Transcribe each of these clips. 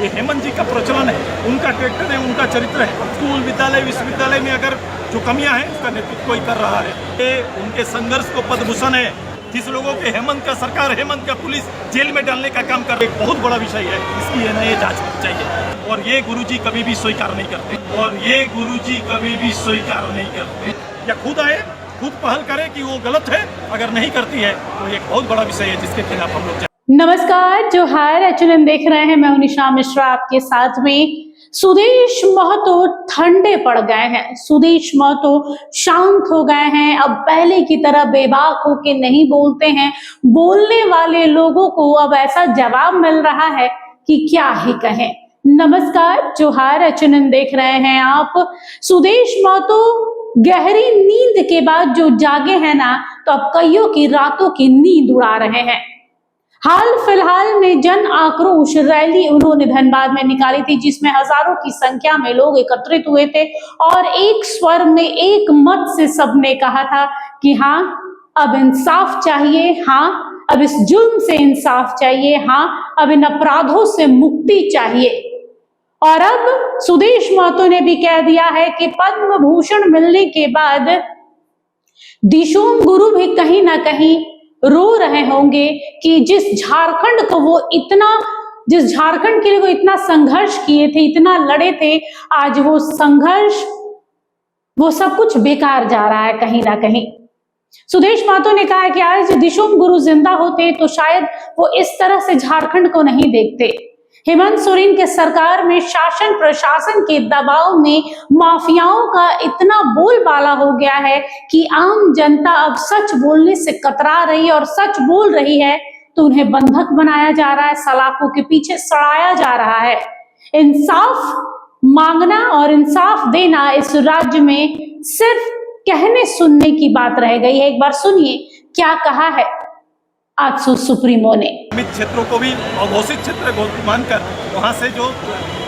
ये हेमंत जी का प्रचलन है, उनका कैरेक्टर है, उनका चरित्र है। स्कूल, विद्यालय, विश्वविद्यालय में अगर जो कमियां हैं उसका नेतृत्व कोई कर रहा है। ये उनके संघर्ष को पदभूषण है। जिस लोगों के हेमंत का सरकार, हेमंत का पुलिस जेल में डालने का काम कर रही है, बहुत बड़ा विषय है। इसकी ये जांच होनी चाहिए और ये गुरुजी कभी भी स्वीकार नहीं करते और ये गुरुजी कभी भी स्वीकार नहीं करते। या खुद आए, खुद पहल करे कि वो गलत है, अगर नहीं करती है तो एक बहुत बड़ा विषय है जिसके खिलाफ हम लोग। नमस्कार, जोहार, एचएनएन देख रहे हैं। मैं निशा मिश्रा आपके साथ में। सुदेश महतो ठंडे पड़ गए हैं, सुदेश महतो शांत हो गए हैं। अब पहले की तरह बेबाक होके नहीं बोलते हैं। बोलने वाले लोगों को अब ऐसा जवाब मिल रहा है कि क्या ही कहें। नमस्कार, जोहार, एचएनएन देख रहे हैं आप। सुदेश महतो गहरी नींद के बाद जो जागे हैं ना, तो अब कईयों की रातों की नींद उड़ा रहे हैं। हाल फिलहाल में जन आक्रोश रैली उन्होंने धनबाद में निकाली थी, जिसमें हजारों की संख्या में लोग एकत्रित हुए थे और एक स्वर में, एक मत से सबने कहा था कि हाँ, अब इंसाफ चाहिए, हाँ, अब इस जुल्म से इंसाफ चाहिए, हाँ, अब इन अपराधों से मुक्ति चाहिए। और अब सुदेश महतो ने भी कह दिया है कि पद्म भूषण मिलने के बाद दिशोम गुरु भी कहीं ना कहीं रो रहे होंगे कि जिस झारखंड के लिए वो इतना संघर्ष किए थे, इतना लड़े थे, आज वो संघर्ष, वो सब कुछ बेकार जा रहा है कहीं ना कहीं। सुदेश महतो ने कहा कि आज दिशोम गुरु जिंदा होते तो शायद वो इस तरह से झारखंड को नहीं देखते। हेमंत सोरेन के सरकार में शासन प्रशासन के दबाव में माफियाओं का इतना बोलबाला हो गया है कि आम जनता अब सच बोलने से कतरा रही है और सच बोल रही है तो उन्हें बंधक बनाया जा रहा है, सलाखों के पीछे सड़ाया जा रहा है। इंसाफ मांगना और इंसाफ देना इस राज्य में सिर्फ कहने सुनने की बात रह गई है। एक बार सुनिए क्या कहा है आज सुप्रीमो ने। क्षेत्रों को भी अघोषित क्षेत्र मानकर वहाँ से जो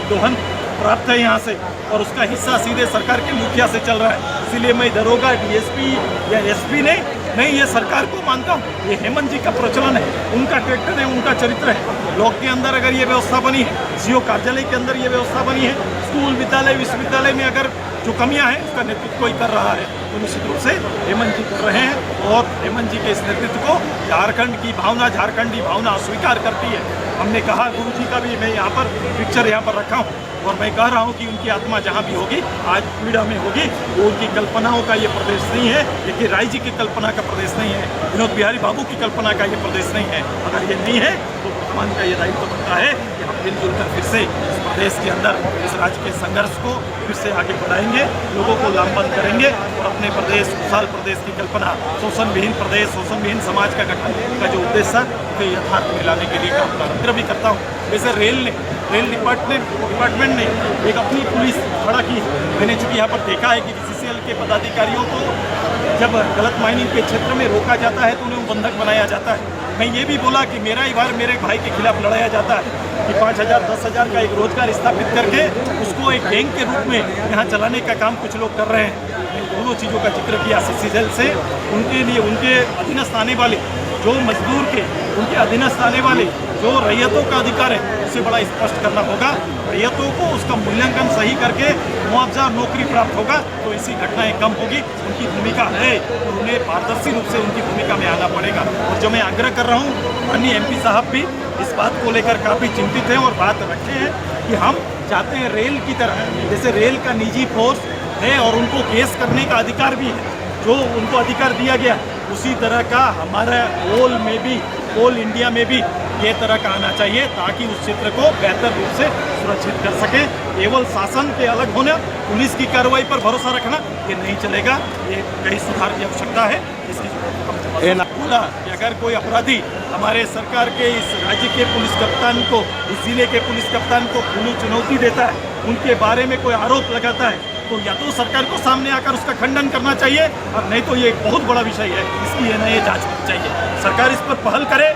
दोहन प्राप्त है यहाँ से, और उसका हिस्सा सीधे सरकार के मुखिया से चल रहा है। इसीलिए मैं दरोगा, डीएसपी या एसपी नहीं, ये सरकार को मानता हूँ। ये हेमंत जी का प्रचलन है, उनका कैरेक्टर है, उनका चरित्र है। ब्लॉक के अंदर अगर ये व्यवस्था बनी है, सीओ कार्यालय के अंदर ये व्यवस्था बनी है, स्कूल, विद्यालय, विश्वविद्यालय में अगर जो कमियां हैं उसका नेतृत्व कोई कर रहा है तो निश्चित रूप से हेमंत जी कर रहे हैं। और हेमंत जी के इस नेतृत्व को झारखंड की भावना, झारखंडी भावना अस्वीकार करती है। हमने कहा, गुरु जी का भी मैं यहाँ पर पिक्चर यहाँ पर रखा हूँ और मैं कह रहा हूँ कि उनकी आत्मा जहाँ भी होगी, आज पीड़ा में होगी, वो उनकी कल्पनाओं का ये प्रदेश नहीं है। लेकिन राय जी की कल्पना का प्रदेश नहीं है, विनोद बिहारी बाबू की कल्पना का ये प्रदेश नहीं है। अगर ये नहीं है तो वर्तमान का ये दायित्व तो बनता है कि हम मिलजुल कर फिर से इस प्रदेश के अंदर इस राज्य के संघर्ष को फिर से आगे बढ़ाएंगे, लोगों को लामबंद करेंगे और अपने प्रदेश, खुशहाल प्रदेश की कल्पना, शोषण विहीन प्रदेश, शोषण विहीन समाज का गठन का जो उद्देश्य है उसे यथार्थ में लाने के लिए काम प्रारंभ भी करता हूँ। जैसे रेल डिपार्टमेंट ने एक अपनी पुलिस खड़ा की। मैंने चूँकि यहाँ पर देखा है कि बीसीसीएल के पदाधिकारियों को जब गलत माइनिंग के क्षेत्र में रोका जाता है तो उन्हें बंधक बनाया जाता है। मैं ये भी बोला कि मेरा ही बार मेरे भाई के खिलाफ लड़ाया जाता है कि 5,000 10,000 का एक रोजगार स्थापित करके उसको एक गैंग के रूप में यहाँ चलाने का काम कुछ लोग कर रहे हैं। दोनों चीज़ों का जिक्र किया सीसीएल से। उनके लिए, उनके अधीनस्थ आने वाले जो मजदूर के, उनके अधीनस्थ आने वाले जो रैयतों का अधिकार है उसे बड़ा स्पष्ट करना होगा। रैयतों को उसका मूल्यांकन सही करके मुआवजा, नौकरी प्राप्त होगा तो ऐसी घटनाएं कम होगी। उनकी भूमिका है और उन्हें पारदर्शी रूप से उनकी भूमिका में आना पड़ेगा। और जो मैं आग्रह कर रहा हूँ, अन्य एमपी साहब भी इस बात को लेकर काफ़ी चिंतित हैं और बात रखे हैं कि हम चाहते हैं रेल की तरह, जैसे रेल का निजी फोर्स है और उनको केस करने का अधिकार भी है, जो उनको अधिकार दिया गया, उसी तरह का हमारा ऑल इंडिया में भी ये तरह का आना चाहिए ताकि उस क्षेत्र को बेहतर रूप से सुरक्षित कर सके। केवल शासन के अलग होना, पुलिस की कार्रवाई पर भरोसा रखना ये नहीं चलेगा। ये कई सुधार की आवश्यकता है। इसकी बोला कि अगर कोई अपराधी हमारे सरकार के इस राज्य के पुलिस कप्तान को, इस जिले के पुलिस कप्तान को खुली चुनौती देता है, उनके बारे में कोई आरोप लगाता है, तो या तो सरकार को सामने आकर उसका खंडन करना चाहिए और नहीं तो ये एक बहुत बड़ा विषय है। इसकी ये जांच होनी चाहिए। सरकार इस पर पहल करे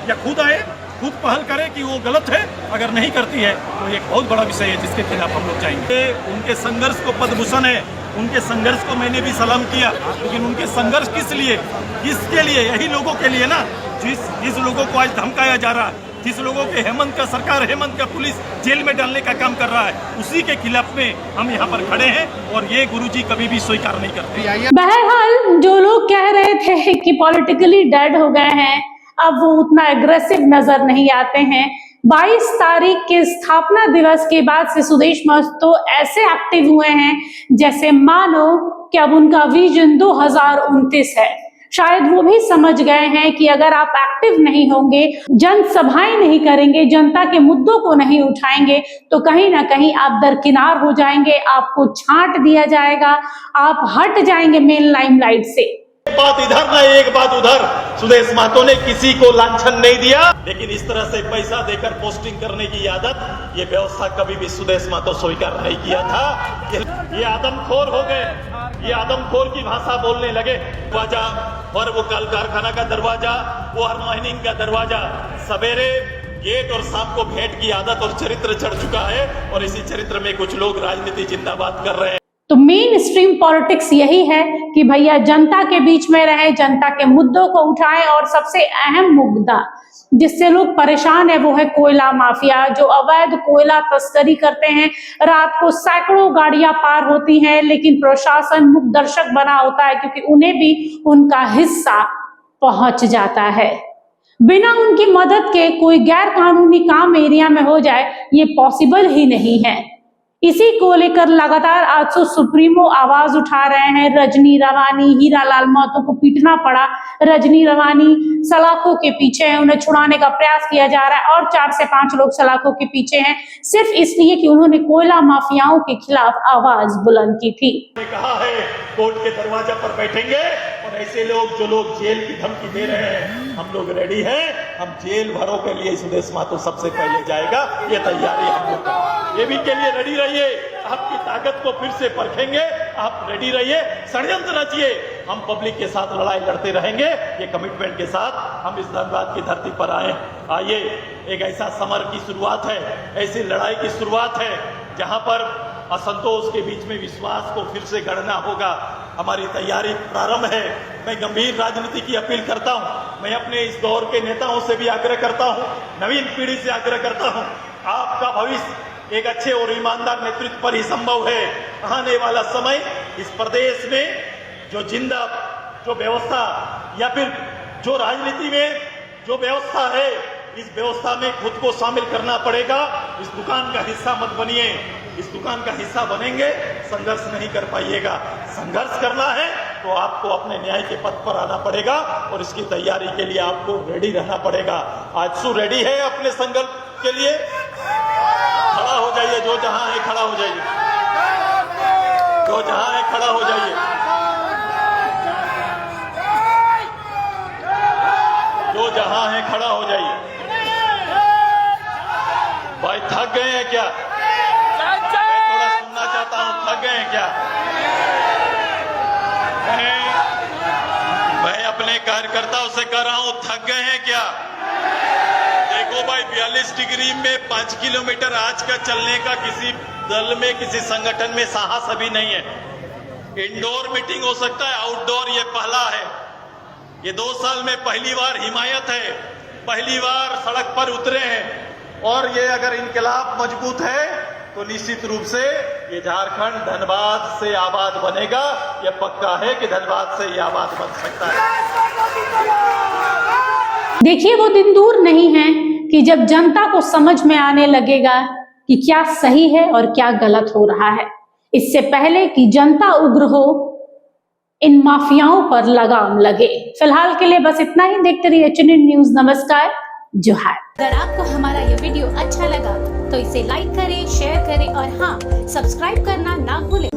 या खुद आए, खुद पहल करे कि वो गलत है, अगर नहीं करती है तो एक बहुत बड़ा विषय है जिसके खिलाफ हम लोग जाएंगे। उनके संघर्ष को पदभूषण है, उनके संघर्ष को मैंने भी सलाम किया, लेकिन उनके संघर्ष किस लिए, किसके लिए? यही लोगों के लिए ना, जिस लोगों को आज धमकाया जा रहा है, जिस लोगों के हेमंत का सरकार, हेमंत का पुलिस जेल में डालने का काम कर रहा है, उसी के खिलाफ में हम यहाँ पर खड़े हैं और ये गुरुजी कभी भी स्वीकार नहीं करते। बहरहाल जो लोग कह रहे थे कि पॉलिटिकली डेड हो गए हैं, अब वो उतना एग्रेसिव नजर नहीं आते हैं। 22 तारीख के स्थापना दिवस के बाद से सुदेश महतो ऐसे एक्टिव हुए हैं जैसे मानो कि अब उनका विजन 2029 है। शायद वो भी समझ गए हैं कि अगर आप एक्टिव नहीं होंगे, जनसभाएं नहीं करेंगे, जनता के मुद्दों को नहीं उठाएंगे, तो कहीं ना कहीं आप दरकिनार हो जाएंगे, आपको छांट दिया जाएगा, आप हट जाएंगे मेन लाइमलाइट से। एक बात इधर ना एक बात उधर, सुदेश महतो ने किसी को लांछन नहीं दिया, लेकिन इस तरह से पैसा देकर पोस्टिंग करने की आदत, ये व्यवस्था कभी भी सुदेश महतो स्वीकार नहीं किया था। ये आदमखोर हो गए, ये आदमखोर की भाषा बोलने लगे। दरवाजा और वो कल कारखाना का दरवाजा, वो हर माइनिंग का दरवाजा, सवेरे गेट और शाम को भेंट की आदत और चरित्र चढ़ चुका है, और इसी चरित्र में कुछ लोग राजनीति जिंदाबाद कर रहे हैं। तो मेन स्ट्रीम पॉलिटिक्स यही है कि भैया जनता के बीच में रहे, जनता के मुद्दों को उठाएं, और सबसे अहम मुद्दा जिससे लोग परेशान है वो है कोयला माफिया, जो अवैध कोयला तस्करी करते हैं। रात को सैकड़ों गाड़ियां पार होती हैं, लेकिन प्रशासन मुख दर्शक बना होता है क्योंकि उन्हें भी उनका हिस्सा पहुंच जाता है। बिना उनकी मदद के कोई गैर कानूनी काम एरिया में हो जाए, ये पॉसिबल ही नहीं है। इसी को लेकर लगातार आज सुप्रीमो आवाज उठा रहे हैं। रजनी रवानी, हीरालाल महतो को पीटना पड़ा। रजनी रवानी सलाखों के पीछे हैं, उन्हें छुड़ाने का प्रयास किया जा रहा है, और 4 से 5 लोग सलाखों के पीछे हैं, सिर्फ इसलिए कि उन्होंने कोयला माफियाओं के खिलाफ आवाज बुलंद की थी। कहा है कोर्ट के दरवाजा पर बैठेंगे, और ऐसे लोग जो लोग जेल की धमकी दे रहे हैं, हम लोग रेडी हैं। हम जेल भरों के लिए सुदेश महतो सबसे पहले जाएगा, ये तैयारी हम लोग का। ये भी के लिए रेडी रहिए, आपकी ताकत को फिर से परखेंगे, आप रेडी रहिए, षड्यंत्र रचिए, हम पब्लिक के साथ लड़ाई लड़ते रहेंगे। ये कमिटमेंट के साथ हम इस धनबाद की धरती पर आइए। एक ऐसा समर की शुरुआत है, ऐसी लड़ाई की शुरुआत है जहां पर असंतोष के बीच में विश्वास को फिर से गढ़ना होगा। हमारी तैयारी प्रारंभ है। मैं गंभीर राजनीति की अपील करता हूं। मैं अपने इस दौर के नेताओं से भी आग्रह करता हूं, नवीन पीढ़ी से आग्रह करता हूं, आपका भविष्य एक अच्छे और ईमानदार नेतृत्व पर ही संभव है। आने वाला समय इस प्रदेश में जो व्यवस्था या फिर जो राजनीति में जो व्यवस्था है, इस व्यवस्था में खुद को शामिल करना पड़ेगा। इस दुकान का हिस्सा मत बनिए। इस दुकान का हिस्सा बनेंगे, संघर्ष नहीं कर पाइएगा। संघर्ष करना है तो आपको अपने न्याय के पथ पर आना पड़ेगा, और इसकी तैयारी के लिए आपको रेडी रहना पड़ेगा। आजसू रेडी है अपने संघर्ष के लिए? खड़ा हो जाइए, जो जहां है खड़ा हो जाइए, जो जहां है खड़ा हो जाइए, जो जहां है खड़ा हो जाइए। भाई थक गए हैं क्या? मैं थोड़ा सुनना चाहता हूं, थक गए हैं क्या? मैं अपने कार्यकर्ताओं से कह रहा हूं, थक गए हैं क्या? देखो भाई, 42 डिग्री में 5 किलोमीटर आज का चलने का किसी दल में, किसी संगठन में साहस अभी नहीं है। इंडोर मीटिंग हो सकता है, आउटडोर ये पहला है। ये 2 साल में पहली बार हिमायत है, पहली बार सड़क पर उतरे हैं, और ये अगर इनकलाब मजबूत है तो निश्चित रूप से ये झारखंड धनबाद से आबाद बनेगा। ये पक्का है कि धनबाद से ये आबाद बन सकता है। देखिए, वो दिन दूर नहीं है कि जब जनता को समझ में आने लगेगा कि क्या सही है और क्या गलत हो रहा है। इससे पहले कि जनता उग्र हो, इन माफियाओं पर लगाम लगे। फिलहाल के लिए बस इतना ही। देखते रहिए HNN न्यूज। नमस्कार, जोहार। अगर आपको हमारा ये वीडियो अच्छा लगा तो इसे लाइक करें, शेयर करें, और हाँ, सब्सक्राइब करना ना भूलें।